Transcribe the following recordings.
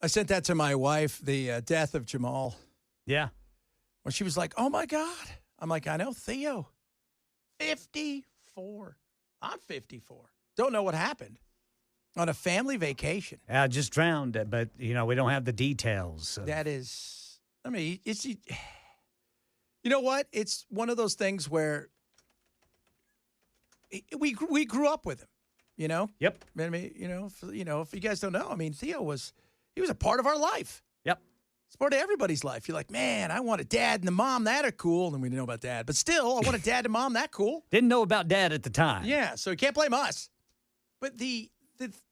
I sent that to my wife, the death of Jamal. Yeah. When she was like, oh, my God. I'm like, I know, Theo, 54. I'm 54. Don't know what happened. On a family vacation. Just drowned, but, we don't have the details. That is, it's, you know what? It's one of those things where we grew up with him, Yep. I mean, if you guys don't know, Theo was a part of our life. Yep. It's part of everybody's life. You're like, man, I want a dad and a mom that are cool. And we didn't know about dad, but still, I want a dad and mom that cool. Didn't know about dad at the time. Yeah, so you can't blame us. But the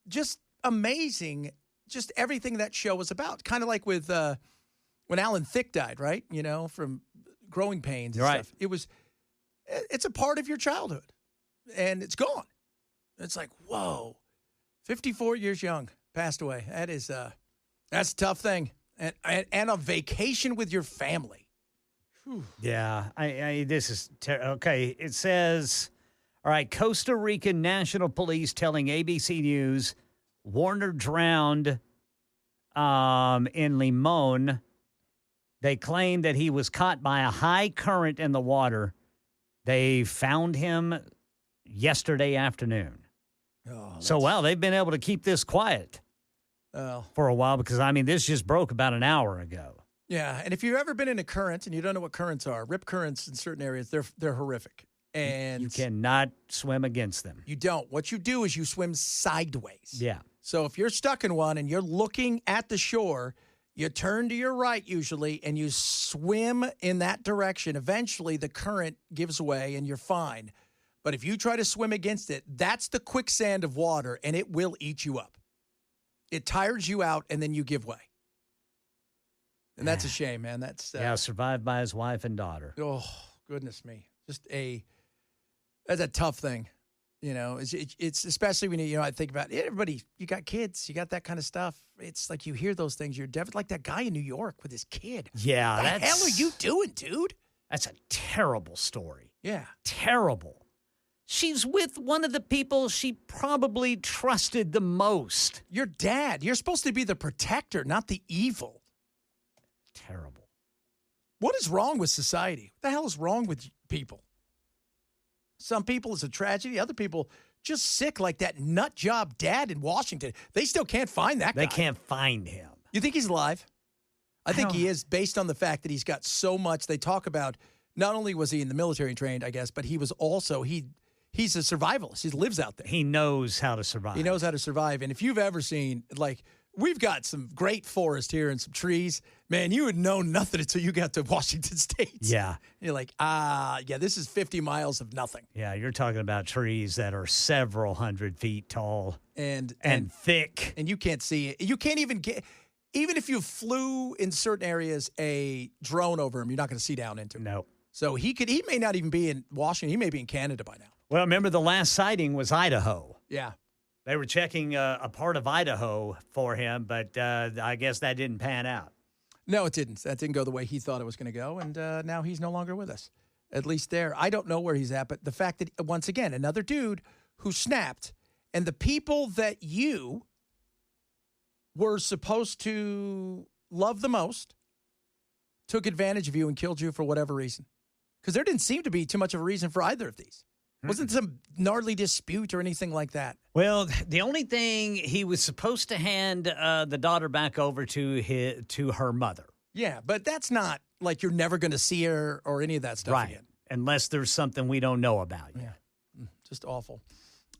just amazing, just everything that show was about. Kind of like with when Alan Thicke died, right? From growing pains and stuff. It's a part of your childhood, and it's gone. It's like, whoa, 54 years young, passed away. That's a tough thing. And a vacation with your family. Whew. Yeah, this is okay. It says, all right, Costa Rican National Police telling ABC News Warner drowned in Limon. They claim that he was caught by a high current in the water. They found him yesterday afternoon. So, they've been able to keep this quiet for a while because, this just broke about an hour ago. Yeah, and if you've ever been in a current and you don't know what currents are, rip currents in certain areas, they're horrific. And you cannot swim against them. You don't. What you do is you swim sideways. Yeah. So if you're stuck in one and you're looking at the shore, you turn to your right usually and you swim in that direction. Eventually the current gives way and you're fine. But if you try to swim against it, that's the quicksand of water and it will eat you up. It tires you out and then you give way. And that's a shame, man. That's survived by his wife and daughter. Oh, goodness me. That's a tough thing. It's especially when I think about everybody, you got kids, you got that kind of stuff. It's like you hear those things. You're definitely like that guy in New York with his kid. Yeah. What the hell are you doing, dude? That's a terrible story. Yeah. Terrible. She's with one of the people she probably trusted the most. Your dad. You're supposed to be the protector, not the evil. Terrible. What is wrong with society? What the hell is wrong with people? Some people, it's a tragedy. Other people, just sick like that nut job dad in Washington. They still can't find that guy. They can't find him. You think he's alive? I think he is, based on the fact that he's got so much. They talk about, not only was he in the military trained, I guess, but he was also, he's a survivalist. He lives out there. He knows how to survive. He knows how to survive. And if you've ever seen, we've got some great forest here and some trees. Man, you would know nothing until you got to Washington State. Yeah. And you're like, this is 50 miles of nothing. Yeah, you're talking about trees that are several hundred feet tall and thick. And you can't see it. You can't even even if you flew in certain areas a drone over him, you're not going to see down into him. No. So he may not even be in Washington. He may be in Canada by now. Well, remember the last sighting was Idaho. Yeah. They were checking a part of Idaho for him, but I guess that didn't pan out. No, it didn't. That didn't go the way he thought it was going to go, and now he's no longer with us, at least there. I don't know where he's at, but the fact that, once again, another dude who snapped, and the people that you were supposed to love the most took advantage of you and killed you for whatever reason. Because there didn't seem to be too much of a reason for either of these. Wasn't some gnarly dispute or anything like that? Well, the only thing, he was supposed to hand the daughter back over to her mother. Yeah, but that's not like you're never going to see her or any of that stuff again. Unless there's something we don't know about yet. Yeah, just awful.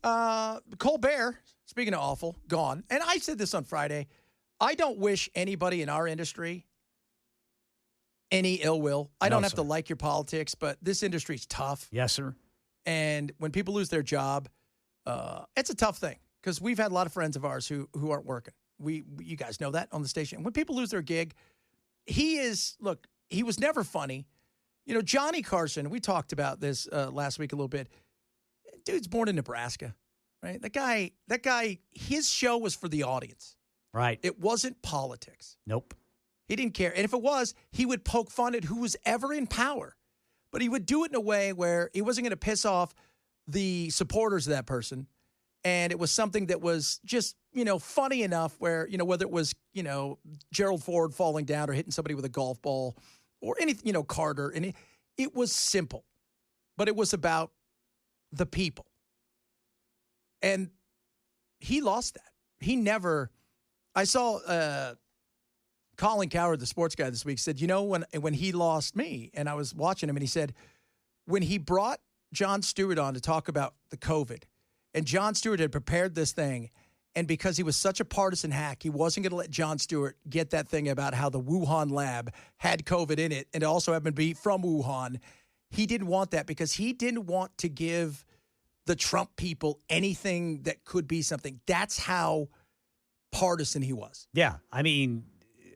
Colbert, speaking of awful, gone. And I said this on Friday. I don't wish anybody in our industry any ill will. I don't have to like your politics, but this industry's tough. Yes, sir. And when people lose their job, it's a tough thing because we've had a lot of friends of ours who aren't working. You guys know that on the station. When people lose their gig, he was never funny. Johnny Carson, we talked about this last week a little bit. Dude's born in Nebraska, right? That guy, his show was for the audience. Right. It wasn't politics. Nope. He didn't care. And if it was, he would poke fun at who was ever in power. But he would do it in a way where he wasn't going to piss off the supporters of that person. And it was something that was just, funny enough where, whether it was, Gerald Ford falling down or hitting somebody with a golf ball or anything, Carter. And it was simple, but it was about the people. And he lost that. He never, I saw Colin Cowherd, the sports guy this week, said, when he lost me, and I was watching him, and he said, when he brought Jon Stewart on to talk about the COVID, and Jon Stewart had prepared this thing, and because he was such a partisan hack, he wasn't going to let Jon Stewart get that thing about how the Wuhan lab had COVID in it, and it also happened to be from Wuhan. He didn't want that because he didn't want to give the Trump people anything that could be something. That's how partisan he was. Yeah, I mean,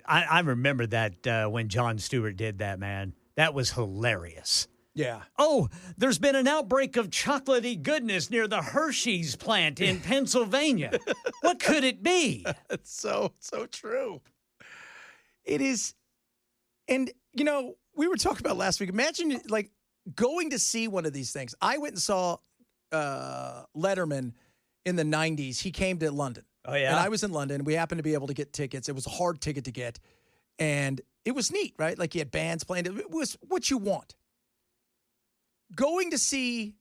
I remember that when Jon Stewart did that, man. That was hilarious. Yeah. Oh, there's been an outbreak of chocolatey goodness near the Hershey's plant in Pennsylvania. What could it be? It's so true. It is. And, we were talking about last week. Imagine, going to see one of these things. I went and saw Letterman in the 90s. He came to London. Oh, yeah? And I was in London. We happened to be able to get tickets. It was a hard ticket to get. And it was neat, right? Like, you had bands playing. It was what you want. Going to see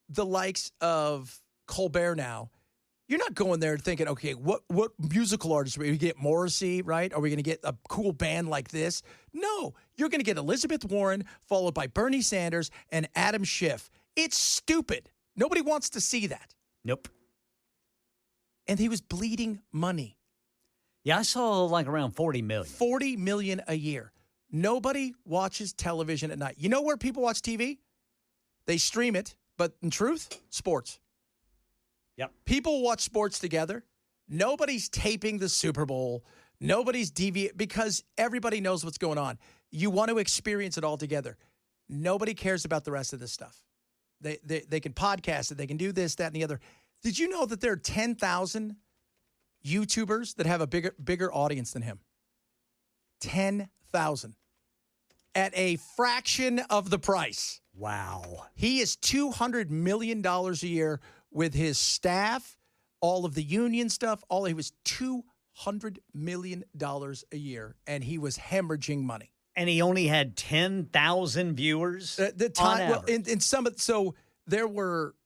the likes of Colbert now, you're not going there thinking, okay, what musical artists are we going to get? Morrissey, right? Are we going to get a cool band like this? No, you're going to get Elizabeth Warren, followed by Bernie Sanders and Adam Schiff. It's stupid. Nobody wants to see that. Nope. And he was bleeding money. Yeah, I saw around 40 million. 40 million a year. Nobody watches television at night. You know where people watch TV? They stream it, but in truth, sports. Yep. People watch sports together. Nobody's taping the Super Bowl. Nobody's because everybody knows what's going on. You want to experience it all together. Nobody cares about the rest of this stuff. They can podcast it. They can do this, that, and the other. Did you know that there are 10,000 YouTubers that have a bigger audience than him? 10,000. At a fraction of the price. Wow. He is $200 million a year with his staff, all of the union stuff. He was $200 million a year, and he was hemorrhaging money. And he only had 10,000 viewers the time, on well, average. in some, so there were,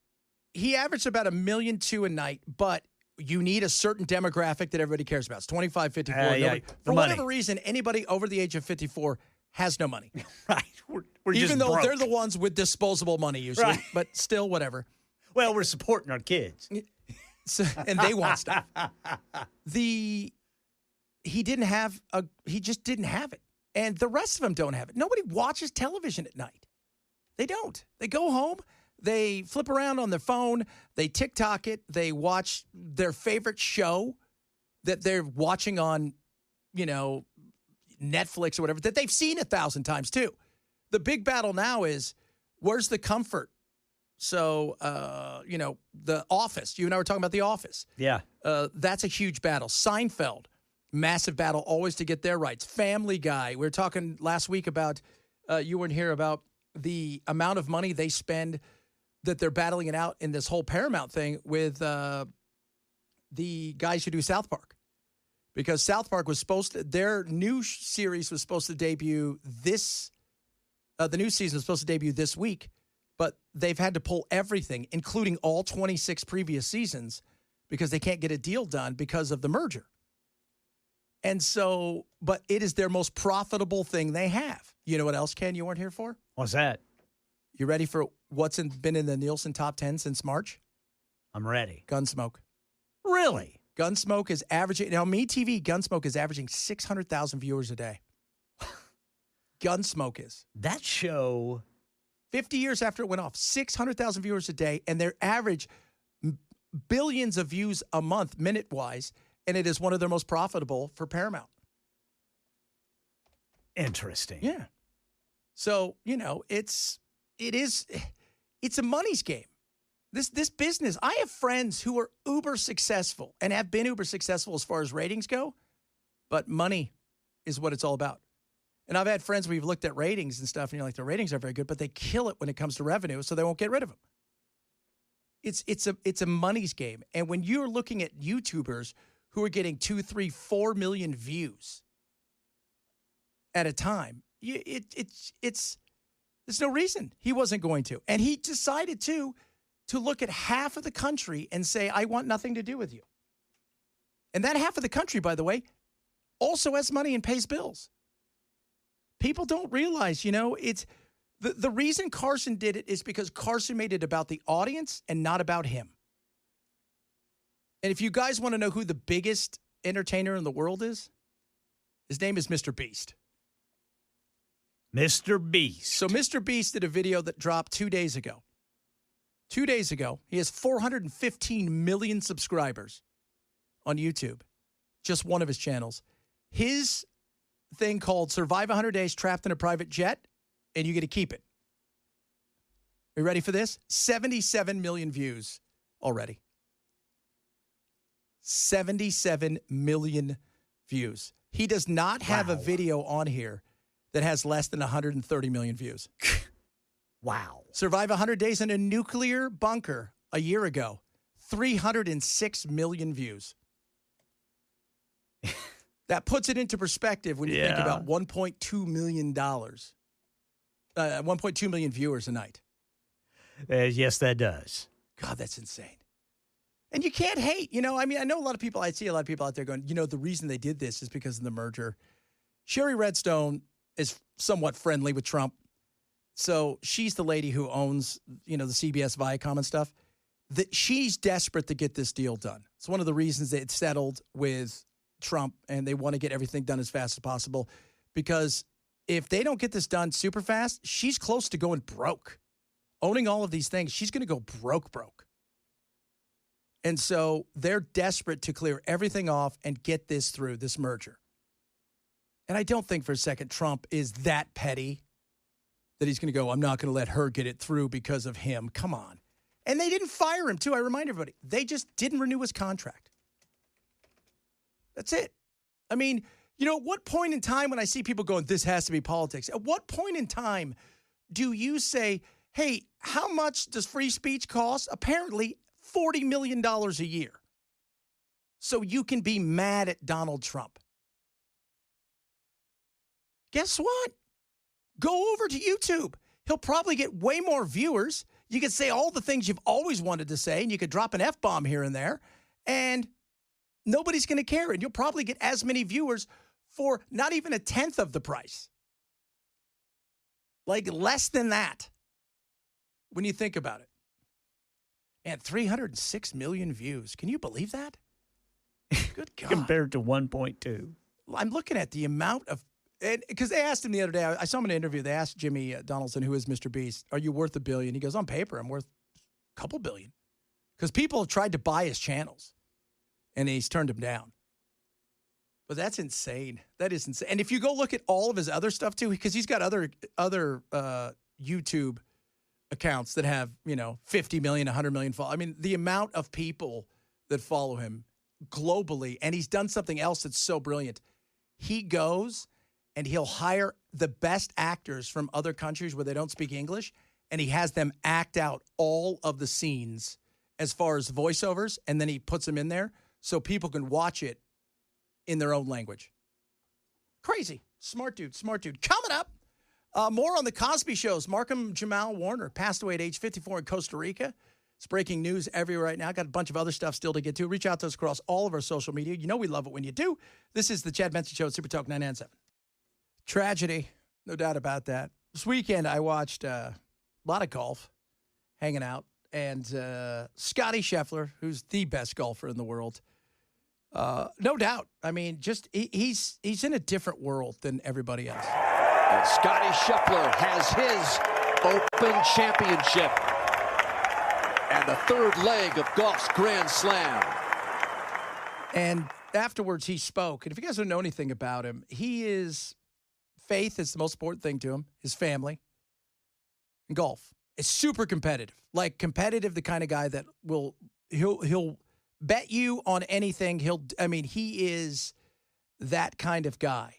he averaged about 1.2 million a night, but you need a certain demographic that everybody cares about. It's 25, 54. For whatever reason, anybody over the age of 54 has no money. Right. We're Even just though broke. they're the ones with disposable money usually, Right. but still whatever. Well, we're supporting our kids. So, and they want stuff. He just didn't have it. And the rest of them don't have it. Nobody watches television at night. They don't. They go home, they flip around on their phone, they TikTok it, they watch their favorite show that they're watching on, Netflix or whatever, that they've seen 1,000 times too. The big battle now is, where's the comfort? So, The Office. You and I were talking about The Office. Yeah. That's a huge battle. Seinfeld, massive battle always to get their rights. Family Guy. We were talking last week about, you weren't here, about the amount of money they spend that they're battling it out in this whole Paramount thing with the guys who do South Park. Because South Park was their new series was supposed to debut the new season was supposed to debut this week, but they've had to pull everything, including all 26 previous seasons, because they can't get a deal done because of the merger. And so, but it is their most profitable thing they have. You know what else, Ken, you weren't here for? What's that? You ready for been in the Nielsen top 10 since March? I'm ready. Gunsmoke. Really? Gunsmoke is averaging, now MeTV, Gunsmoke is averaging 600,000 viewers a day. Gunsmoke is. That show. 50 years after it went off, 600,000 viewers a day, and their average billions of views a month, minute-wise, and it is one of their most profitable for Paramount. Interesting. Yeah. So, it's a money's game. This business, I have friends who are uber successful and have been uber successful as far as ratings go, but money is what it's all about. And I've had friends where you've looked at ratings and stuff, and you're like, the ratings are very good, but they kill it when it comes to revenue, so they won't get rid of them. It's a money's game. And when you're looking at YouTubers who are getting 2, 3, 4 million views at a time, there's no reason he wasn't going to. And he decided to look at half of the country and say, I want nothing to do with you. And that half of the country, by the way, also has money and pays bills. People don't realize, it's the reason Carson did it is because Carson made it about the audience and not about him. And if you guys want to know who the biggest entertainer in the world is, his name is Mr. Beast. Mr. Beast. So Mr. Beast did a video that dropped 2 days ago. 2 days ago, he has 415 million subscribers on YouTube. Just one of his channels. His thing called Survive 100 Days Trapped in a Private Jet, and you get to keep it. Are you ready for this? 77 million views already. 77 million views. He does not have a video on here that has less than 130 million views. Wow. Survive 100 Days in a Nuclear Bunker a year ago. 306 million views. That puts it into perspective when you think about $1.2 million. 1.2 million viewers a night. Yes, that does. God, that's insane. And you can't hate, I know a lot of people, I see a lot of people out there going, the reason they did this is because of the merger. Sherry Redstone is somewhat friendly with Trump. So she's the lady who owns, the CBS Viacom and stuff. She's desperate to get this deal done. It's one of the reasons that it settled with Trump, and they want to get everything done as fast as possible, because if they don't get this done super fast, she's close to going broke. Owning all of these things, she's going to go broke. And so they're desperate to clear everything off and get this through, this merger. And I don't think for a second Trump is that petty that he's going to go, I'm not going to let her get it through because of him. Come on. And they didn't fire him, too. I remind everybody. They just didn't renew his contract. That's it. I mean, at what point in time when I see people going, this has to be politics, at what point in time do you say, hey, how much does free speech cost? Apparently $40 million a year. So you can be mad at Donald Trump. Guess what? Go over to YouTube. He'll probably get way more viewers. You could say all the things you've always wanted to say, and you could drop an F-bomb here and there, and nobody's going to care. And you'll probably get as many viewers for not even a tenth of the price. Like less than that when you think about it. And 306 million views. Can you believe that? Good God. Compared to 1.2. I'm looking at the amount of, because they asked him the other day, I saw him in an interview, they asked Jimmy Donaldson, who is Mr. Beast, are you worth $1 billion? He goes, on paper, I'm worth a couple billion. Because people have tried to buy his channels, and he's turned them down. But that's insane. That is insane. And if you go look at all of his other stuff, too, because he's got other YouTube accounts that have, 50 million, 100 million followers. I mean, the amount of people that follow him globally, and he's done something else that's so brilliant. He goes and he'll hire the best actors from other countries where they don't speak English, and he has them act out all of the scenes as far as voiceovers, and then he puts them in there so people can watch it in their own language. Crazy. Smart dude. Coming up, more on the Cosby Shows. Markham Jamal Warner passed away at age 54 in Costa Rica. It's breaking news everywhere right now. Got a bunch of other stuff still to get to. Reach out to us across all of our social media. You know we love it when you do. This is the Chad Benson Show at Super Talk 997. Tragedy, no doubt about that. This weekend I watched a lot of golf, hanging out, and Scotty Scheffler, who's the best golfer in the world, no doubt. I mean, just he's in a different world than everybody else. And Scotty Scheffler has his Open Championship and the third leg of golf's Grand Slam. And afterwards, he spoke. And if you guys don't know anything about him, faith is the most important thing to him, his family, and golf. It's super competitive. Like competitive, the kind of guy that he'll bet you on anything. He is that kind of guy.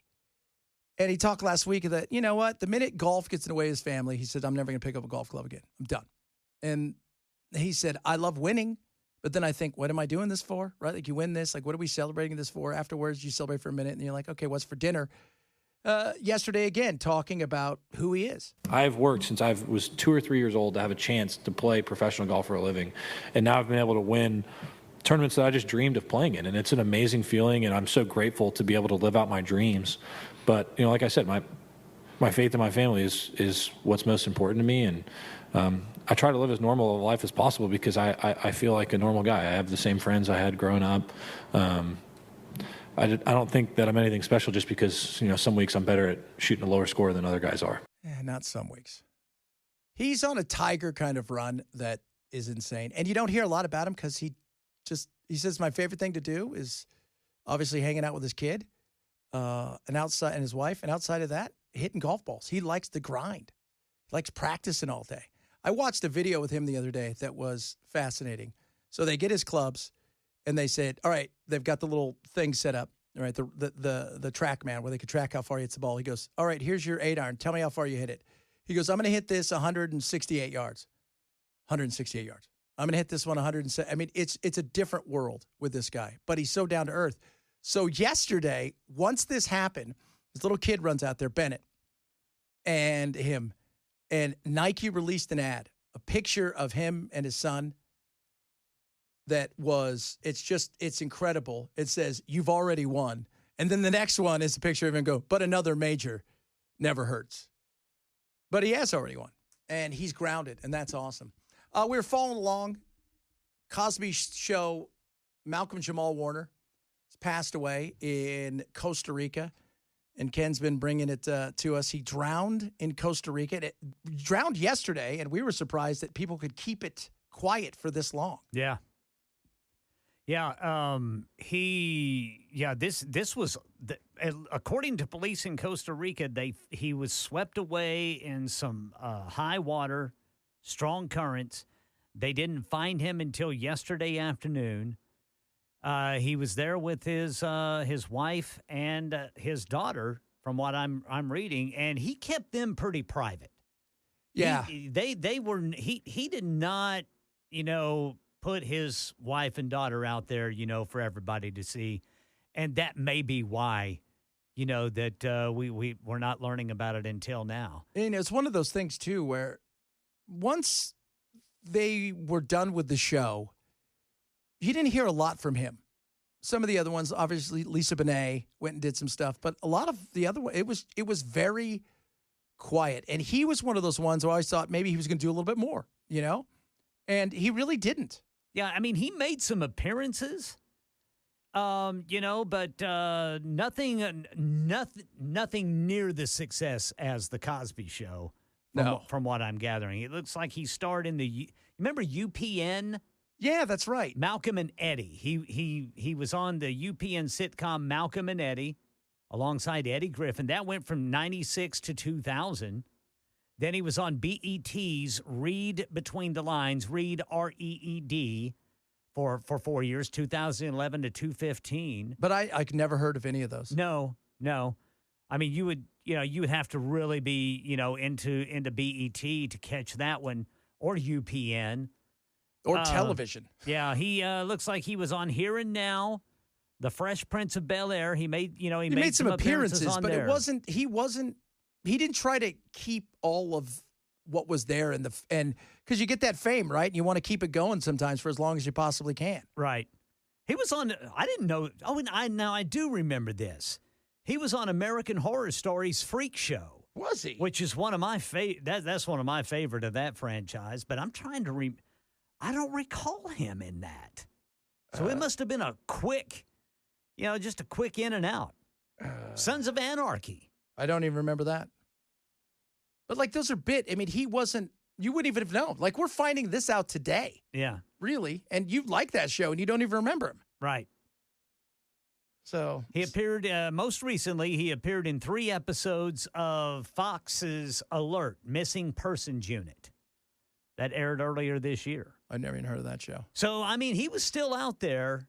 And he talked last week that, you know what, the minute golf gets in the way of his family, he said, I'm never going to pick up a golf club again. I'm done. And he said, I love winning, but then I think, what am I doing this for? Right? Like, you win this. Like, what are we celebrating this for? Afterwards, you celebrate for a minute, and you're like, okay, what's for dinner? Yesterday, again, talking about who he is. I've worked since I was 2 or 3 years old to have a chance to play professional golf for a living. And now I've been able to win tournaments that I just dreamed of playing in. And it's an amazing feeling, and I'm so grateful to be able to live out my dreams. But, like I said, my faith in my family is what's most important to me. And I try to live as normal a life as possible because I feel like a normal guy. I have the same friends I had growing up. I don't think that I'm anything special just because, some weeks I'm better at shooting a lower score than other guys are. Not some weeks. He's on a Tiger kind of run that is insane. And you don't hear a lot about him because he says my favorite thing to do is obviously hanging out with his kid and his wife. And outside of that, hitting golf balls. He likes the grind. He likes practicing all day. I watched a video with him the other day that was fascinating. So they get his clubs. And they said, all right, they've got the little thing set up, all right, the track man where they could track how far he hits the ball. He goes, all right, here's your 8-iron. Tell me how far you hit it. He goes, I'm going to hit this 168 yards. 168 yards. I'm going to hit this one 107. I mean, it's a different world with this guy, but he's so down to earth. So yesterday, once this happened, this little kid runs out there, Bennett, and him, and Nike released an ad, a picture of him and his son. It's incredible. It says, you've already won. And then the next one is a picture of him but another major never hurts. But he has already won. And he's grounded, and that's awesome. We're following along. Cosby Show, Malcolm Jamal Warner has passed away in Costa Rica. And Ken's been bringing it to us. He drowned in Costa Rica. It drowned yesterday, and we were surprised that people could keep it quiet for this long. Yeah. Yeah, this was, according to police in Costa Rica, he was swept away in some high water, strong currents. They didn't find him until yesterday afternoon. He was there with his wife and his daughter, from what I'm reading, and he kept them pretty private. Yeah, he did not, put his wife and daughter out there, for everybody to see. And that may be why, that we're not learning about it until now. And it's one of those things, too, where once they were done with the show, you didn't hear a lot from him. Some of the other ones, obviously, Lisa Bonet went and did some stuff. But a lot of the other ones, it was very quiet. And he was one of those ones who I always thought maybe he was going to do a little bit more, And he really didn't. Yeah, I mean, he made some appearances, but nothing near the success as the Cosby Show. From what I'm gathering, it looks like he starred in remember UPN? Yeah, that's right. Malcolm and Eddie. He was on the UPN sitcom Malcolm and Eddie alongside Eddie Griffin. That went from 96 to 2000. Then he was on BET's Read Between the Lines, Read, Reed, for 4 years, 2011 to 2015. But I never heard of any of those. No. I mean, you would have to really be, into BET to catch that one, or UPN. Or television. Yeah, he looks like he was on Here and Now, The Fresh Prince of Bel-Air. He made some appearances on but there. He didn't try to keep all of what was there and because you get that fame, right? And you want to keep it going sometimes for as long as you possibly can. Right. He was on, I didn't know, I do remember this. He was on American Horror Story's Freak Show. Was he? Which is one of my that's one of my favorite of that franchise, but I'm trying to I don't recall him in that. So it must have been a quick, just a quick in and out. Sons of Anarchy. I don't even remember that. But, those are I mean, he wasn't, you wouldn't even have known. We're finding this out today. Yeah. Really. And you like that show, and you don't even remember him. Right. So. He appeared, most recently, he appeared in 3 episodes of Fox's Alert, Missing Persons Unit. That aired earlier this year. I never even heard of that show. So, I mean, he was still out there,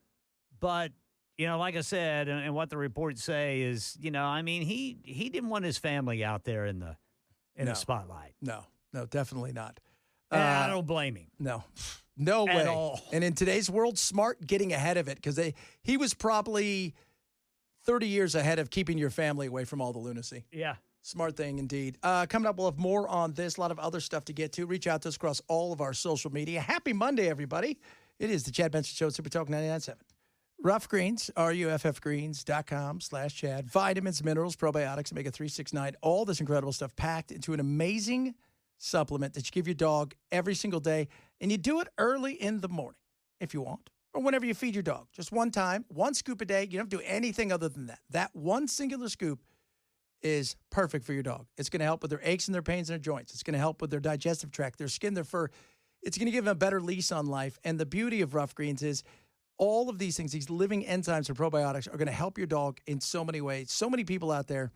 but... like I said, and what the reports say is, I mean, he didn't want his family out there in the spotlight. No, definitely not. I don't blame him. No, No at way. all. And in today's world, smart getting ahead of it because he was probably 30 years ahead of keeping your family away from all the lunacy. Yeah. Smart thing indeed. Coming up, we'll have more on this, a lot of other stuff to get to. Reach out to us across all of our social media. Happy Monday, everybody. It is the Chad Benson Show, Super Talk 99.7. Rough Greens, ruffgreens.com/Chad. Vitamins, minerals, probiotics, omega-369, all this incredible stuff packed into an amazing supplement that you give your dog every single day. And you do it early in the morning if you want, or whenever you feed your dog. Just one time, one scoop a day. You don't have to do anything other than that. That one singular scoop is perfect for your dog. It's going to help with their aches and their pains and their joints. It's going to help with their digestive tract, their skin, their fur. It's going to give them a better lease on life. And the beauty of Rough Greens is all of these things, these living enzymes or probiotics are going to help your dog in so many ways. So many people out there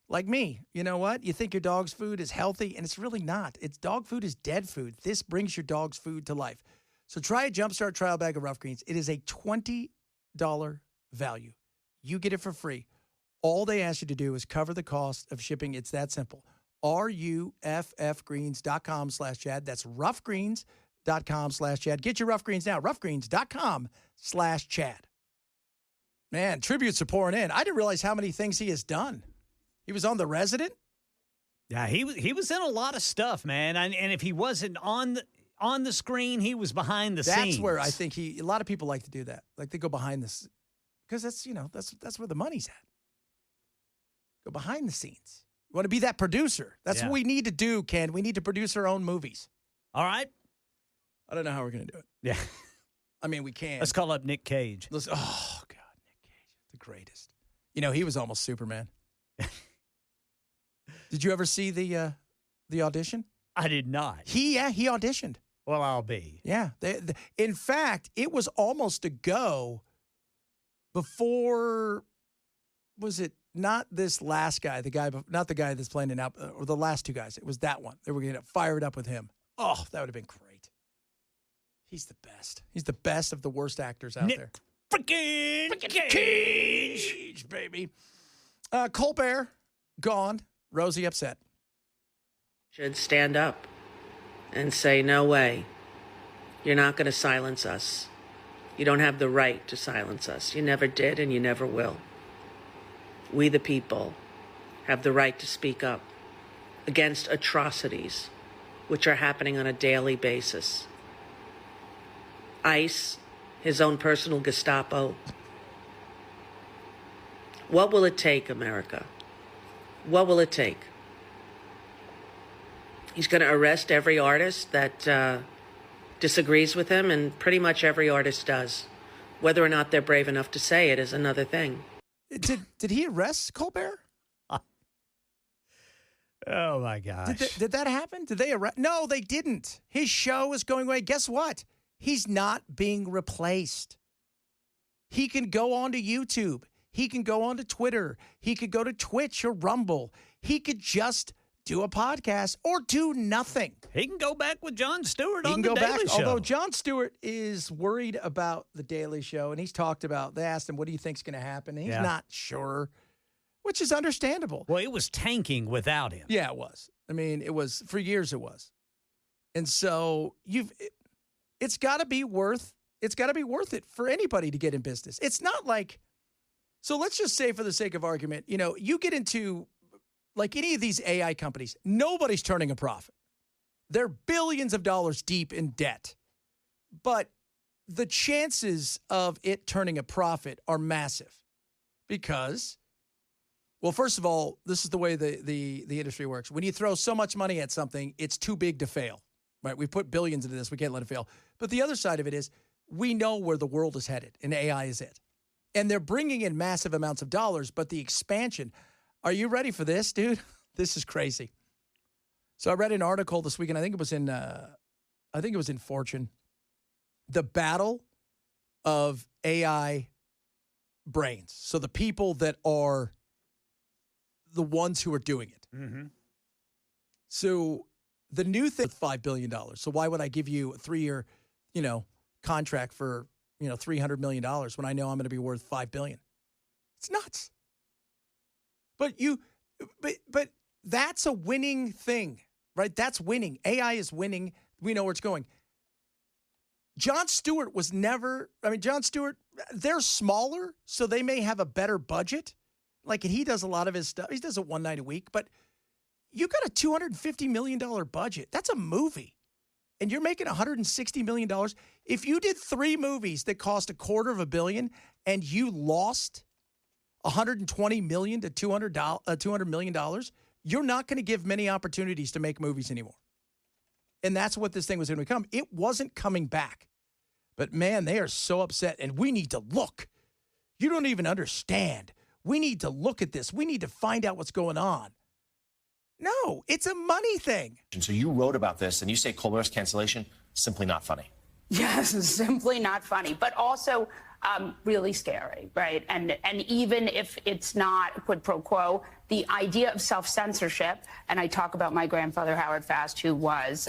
like me, you know what? You think your dog's food is healthy, and it's really not. It's dog food is dead food. This brings your dog's food to life. So try a Jumpstart trial bag of Rough Greens. It is a $20 value. You get it for free. All they ask you to do is cover the cost of shipping. It's that simple. ruffgreens.com/Chad. That's ruffgreens.com/Chad. Get your Rough Greens now. ruffgreens.com/Chad. Man, tributes are pouring in. I didn't realize how many things he has done. He was on The Resident. Yeah, he was in a lot of stuff, man. And if he wasn't on the screen, he was behind the scenes. That's where I think a lot of people like to do that. Like they go behind this because that's where the money's at. Go behind the scenes. You want to be that producer. That's what we need to do, Ken. We need to produce our own movies. All right. I don't know how we're going to do it. Yeah. I mean, we can. Let's call up Nick Cage. Oh, God, Nick Cage. The greatest. You know, he was almost Superman. Did you ever see the audition? I did not. He auditioned. Well, I'll be. Yeah. In fact, it was almost a go before, was it not this last guy, not the guy that's playing it out, or the last two guys. It was that one. They were going to fire it up with him. Oh, that would have been great. He's the best. He's the best of the worst actors out there. Freaking Cage, baby. Colbert, gone. Rosie upset. Should stand up and say, no way. You're not going to silence us. You don't have the right to silence us. You never did and you never will. We, the people, have the right to speak up against atrocities which are happening on a daily basis. ICE, his own personal Gestapo. What will it take, America? What will it take? He's going to arrest every artist that disagrees with him, and pretty much every artist does. Whether or not they're brave enough to say it is another thing. Did he arrest Colbert? Oh, my gosh. Did that happen? Did they arrest? No, they didn't. His show is going away. Guess what? He's not being replaced. He can go onto YouTube. He can go onto Twitter. He could go to Twitch or Rumble. He could just do a podcast or do nothing. He can go back with Jon Stewart He on can The go Daily back. Show. Although Jon Stewart is worried about The Daily Show, and he's talked about, they asked him, what do you think's going to happen? And he's not sure, which is understandable. Well, it was tanking without him. Yeah, it was. I mean, it was, for years it was. And so it's got to be worth it for anybody to get in business. It's not like, so let's just say for the sake of argument, you get into like any of these AI companies, nobody's turning a profit. They're billions of dollars deep in debt. But the chances of it turning a profit are massive because, well, first of all, this is the way the industry works. When you throw so much money at something, it's too big to fail, right? We put billions into this. We can't let it fail. But the other side of it is we know where the world is headed, and AI is it. And they're bringing in massive amounts of dollars, but the expansion, are you ready for this, dude? This is crazy. So I read an article this weekend. I think it was in Fortune. The battle of AI brains. So the people that are the ones who are doing it. Mm-hmm. So the new thing is $5 billion. So why would I give you a 3-year, contract for, $300 million when I know I'm going to be worth $5 billion? It's nuts. But that's a winning thing, right? That's winning. AI is winning. We know where it's going. Jon Stewart was never, Jon Stewart, they're smaller, so they may have a better budget. Like, and he does a lot of his stuff. He does it one night a week, but you got a $250 million budget. That's a movie. And you're making $160 million. If you did 3 movies that cost $250 million and you lost $120 million to $200 million, you're not going to give many opportunities to make movies anymore. And that's what this thing was going to become. It wasn't coming back. But, man, they are so upset, and we need to look. You don't even understand. We need to look at this. We need to find out what's going on. No, it's a money thing. So you wrote about this, and you say Colbert's cancellation, simply not funny. Yes, simply not funny, but also really scary, right? And even if it's not quid pro quo, the idea of self-censorship, and I talk about my grandfather, Howard Fast, who was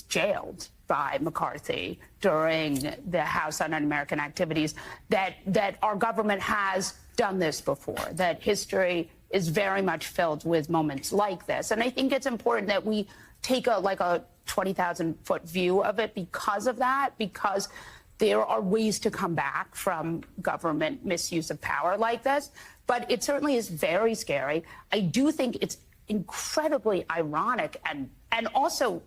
jailed by McCarthy during the House on Un-American Activities, that our government has done this before, that history is very much filled with moments like this. And I think it's important that we take a 20,000-foot view of it because of that, because there are ways to come back from government misuse of power like this. But it certainly is very scary. I do think it's incredibly ironic and also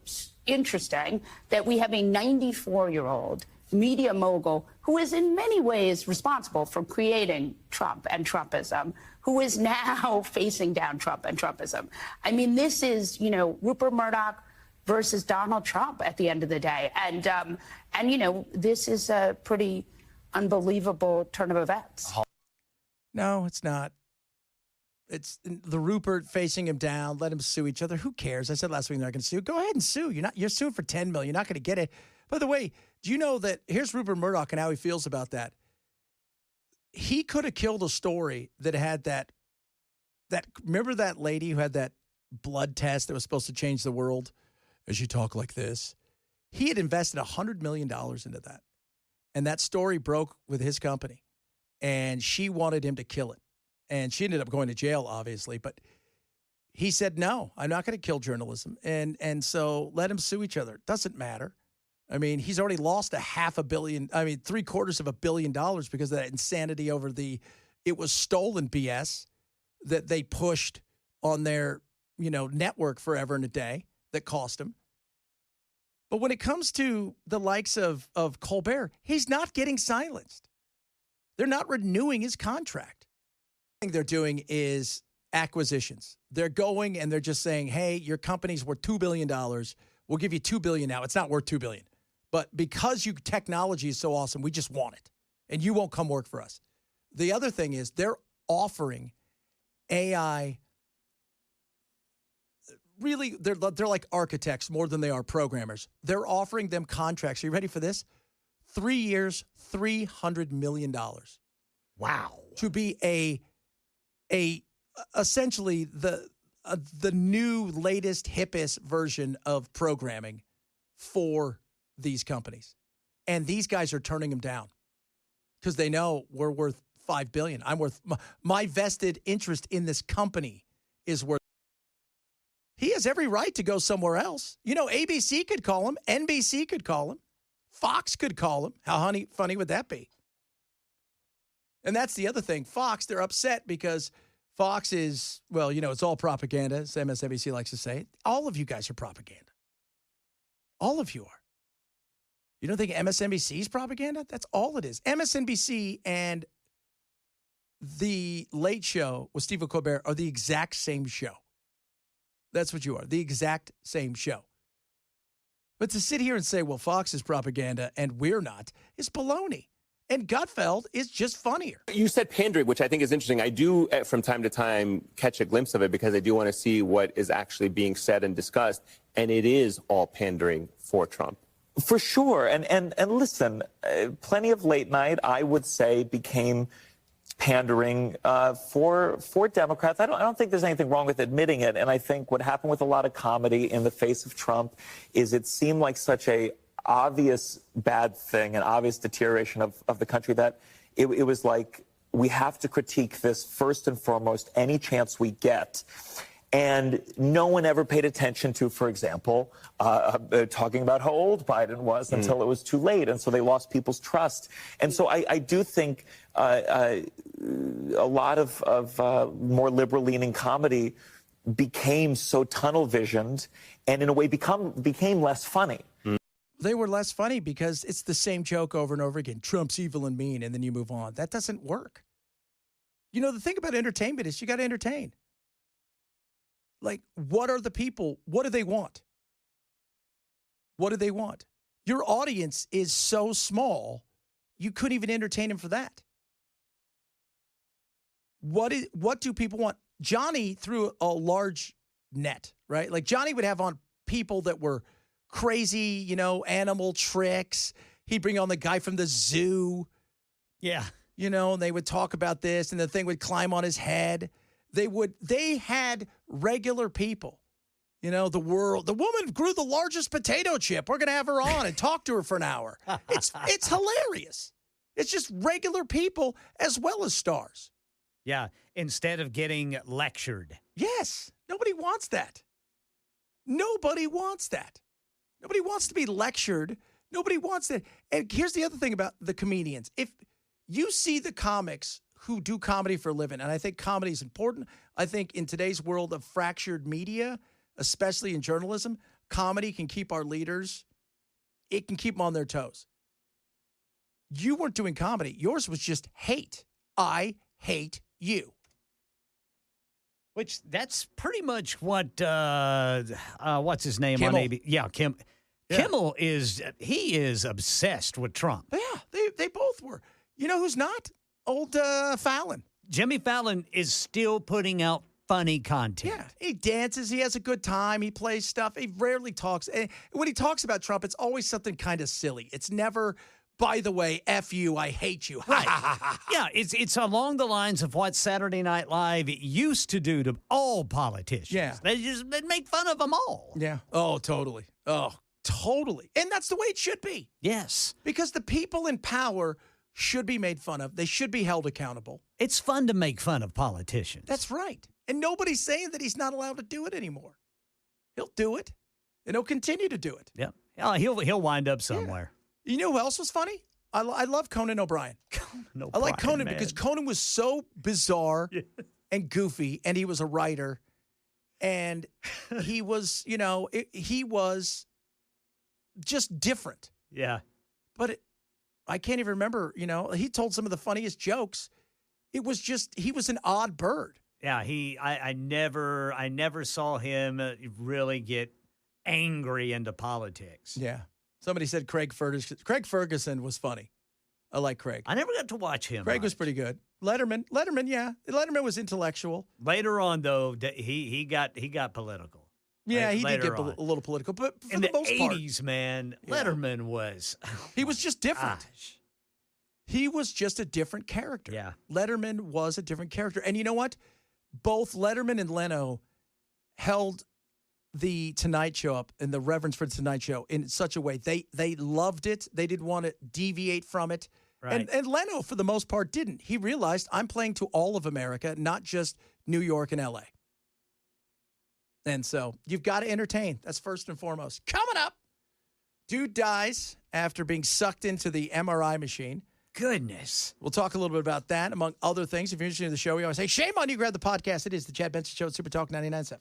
interesting that we have a 94-year-old media mogul who is in many ways responsible for creating Trump and Trumpism, who is now facing down Trump and Trumpism. I mean, this is, Rupert Murdoch versus Donald Trump at the end of the day. And this is a pretty unbelievable turn of events. No, it's not. It's the Rupert facing him down. Let him sue each other. Who cares? I said last week they're not going to sue. Go ahead and sue. You're suing for $10 million. You're not going to get it. By the way, do you know that here's Rupert Murdoch and how he feels about that? He could have killed a story that had that. Remember that lady who had that blood test that was supposed to change the world? As you talk like this, he had invested $100 million into that, and that story broke with his company, and she wanted him to kill it. And she ended up going to jail, obviously, but he said, no, I'm not going to kill journalism. And so let them sue each other. Doesn't matter. I mean, he's already lost $750 million because of that insanity over it was stolen BS that they pushed on their, network forever and a day that cost him. But when it comes to the likes of Colbert, he's not getting silenced. They're not renewing his contract. Thing they're doing is acquisitions. They're going and they're just saying, hey, your company's worth $2 billion. We'll give you $2 billion now. It's not worth $2 billion. But because your technology is so awesome, we just want it. And you won't come work for us. The other thing is they're offering AI. Really, they're like architects more than they are programmers. They're offering them contracts. Are you ready for this? 3 years, $300 million. Wow. To be essentially the new, latest, hippest version of programming for these companies. And these guys are turning them down because they know we're worth $5 billion. I'm worth my vested interest in this company is worth. He has every right to go somewhere else. ABC could call him. NBC could call him. Fox could call him. How funny would that be? And that's the other thing. Fox, they're upset because Fox is, it's all propaganda, as MSNBC likes to say. All of you guys are propaganda. All of you are. You don't think MSNBC is propaganda? That's all it is. MSNBC and The Late Show with Stephen Colbert are the exact same show. That's what you are, the exact same show. But to sit here and say, well, Fox is propaganda and we're not, is baloney. And Gutfeld is just funnier. You said pandering, which I think is interesting. I do, from time to time, catch a glimpse of it because I do want to see what is actually being said and discussed. And it is all pandering for Trump. For sure. And listen, plenty of late night, I would say, became pandering for Democrats. I don't think there's anything wrong with admitting it. And I think what happened with a lot of comedy in the face of Trump is it seemed like such a obvious bad thing, an obvious deterioration of the country that it was like we have to critique this first and foremost any chance we get. And no one ever paid attention to, for example, talking about how old Biden was until it was too late. And so they lost people's trust. And so I do think a lot of more liberal-leaning comedy became so tunnel-visioned and in a way became less funny. They were less funny because it's the same joke over and over again. Trump's evil and mean, and then you move on. That doesn't work. You know, the thing about entertainment is you got to entertain. Like, what are the people? What do they want? What do they want? Your audience is so small, you couldn't even entertain them for that. What do people want? Johnny threw a large net, right? Like, Johnny would have on people that were crazy, you know, animal tricks. He'd bring on the guy from the zoo. Yeah. You know, and they would talk about this, and the thing would climb on his head. They had regular people. You know, the woman grew the largest potato chip. We're going to have her on and talk to her for an hour. It's hilarious. It's just regular people as well as stars. Yeah, instead of getting lectured. Yes. Nobody wants that. Nobody wants that. Nobody wants to be lectured. Nobody wants that. And here's the other thing about the comedians. If you see the comics who do comedy for a living, and I think comedy is important. I think in today's world of fractured media, especially in journalism, comedy can keep our leaders, it can keep them on their toes. You weren't doing comedy. Yours was just hate. I hate you. Which that's pretty much what, what's his name Kimmel. on AB? Yeah, Kim. Yeah. Kimmel is obsessed with Trump. Yeah, they both were. You know who's not? Old Fallon. Jimmy Fallon is still putting out funny content. Yeah, he dances. He has a good time. He plays stuff. He rarely talks. And when he talks about Trump, it's always something kind of silly. It's never, by the way, F you, I hate you. Right. Yeah, it's along the lines of what Saturday Night Live used to do to all politicians. Yeah. They'd make fun of them all. Yeah. Oh, totally. Oh, totally. And that's the way it should be. Yes. Because the people in power should be made fun of. They should be held accountable. It's fun to make fun of politicians. That's right. And nobody's saying that he's not allowed to do it anymore. He'll do it, and he'll continue to do it. Yeah. He'll wind up somewhere. Yeah. You know who else was funny? I love Conan O'Brien. I like Conan because Conan was so bizarre and goofy, and he was a writer, and he was, you know, he was just different. Yeah. But I can't even remember, you know, he told some of the funniest jokes. It was just, he was an odd bird. Yeah, I never saw him really get angry into politics. Yeah. Somebody said Craig Ferguson was funny. I like Craig. I never got to watch him. Craig was pretty good. Letterman, yeah. Letterman was intellectual. Later on, though, he got political. Yeah, he did get a little political, but for in the the most part, 80s, man, Letterman was. He was just different. Gosh. He was just a different character. Yeah. Letterman was a different character. And you know what? Both Letterman and Leno held the Tonight Show up and the reverence for the Tonight Show in such a way. They loved it. They didn't want to deviate from it. Right. And Leno, for the most part, didn't. He realized I'm playing to all of America, not just New York and L.A. And so you've got to entertain. That's first and foremost. Coming up, dude dies after being sucked into the MRI machine. Goodness. We'll talk a little bit about that, among other things. If you're interested in the show, we always say, shame on you, grab the podcast. It is the Chad Benson Show at Super Talk 99.7.